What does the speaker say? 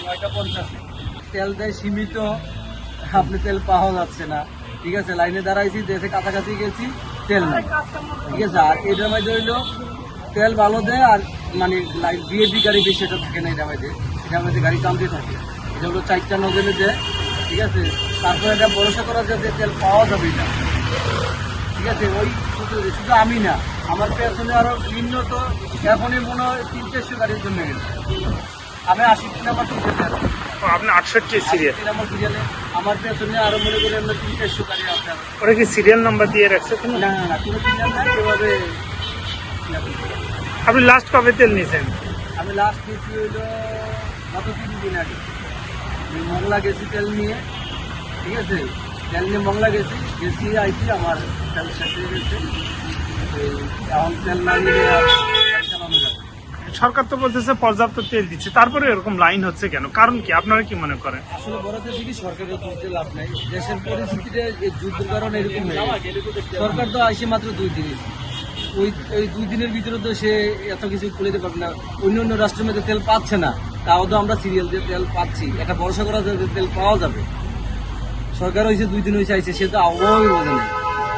9:50 তেল দেয় সীমিত, আপনি তেল পাওয়া যাচ্ছে না। ঠিক আছে, লাইনে দাঁড়াইছি, দেশে কাছাকাছি গেছি, তেল নেই। ঠিক আছে, আর এটার মধ্যে হইলো তেল ভালো দেয়, আর মানে বিএপি গাড়ি বেশি এটা থাকে না। এটার মধ্যে গাড়ি কমতে থাকে। এটা হলো 4টা নজলে দেয়। ঠিক আছে, তারপরে এটা ভরসা করা যায় যে তেল পাওয়া যাবে না। ঠিক আছে, ওই শুধু আমি না, আমার পেছনে আরো নিম্নত এখনই মনে হয় 300 গাড়ির জন্য গেছে। আমি 80 নাম্বার সিরিয়ালে আছি। আপনি 68 সিরিয়াল? নাম্বার সিরিয়ালে আমার পেছনে আরো মনে করি আমরা 300 গাড়ি আছে। ওরা কি সিরিয়াল নাম্বার দিয়ে রাখছে? না না না, কোনো সিরিয়াল নাই এভাবে। আপনি লাস্ট কবে তেল নিয়েছেন? আমি লাস্ট গেছি হইলো গত 3 দিন আগে। আমি মংলা গেছি তেল নিয়ে। ঠিক আছে, তেল নিয়ে মংলা গেছি আইছি, আমার তেল শেষ হয়ে গেছে। এখন তেল না নিলে গাড়ি চালানো যাবে। সরকার তো বলতেছে পর্যাপ্ত তেল দিচ্ছে, তারপরে এরকম লাইন হচ্ছে কেন? কারণ কি আপনারা কি মনে করেন? আসলে বড় দেশে কি সরকারের বুঝতে লাভ নাই। দেশের পরিস্থিতিতে এই যুদ্ধের কারণে এরকম হয়ে গেছে। সরকার তো আসে মাত্র 2 দিন। ওই 2 দিনের ভিতরে তো সে এত কিছু করে দিতে পারবে না। অন্য রাষ্ট্রের মধ্যে তেল পাচ্ছে না, তাও তো আমরা সিরিয়াল দিয়ে তেল পাচ্ছি। একটা ভরসা করা যায় যে তেল পাওয়া যাবে। সরকার হয়েছে 2 দিন হয়েছে আইছে, সে তো আবহাওয়াই বোঝে না।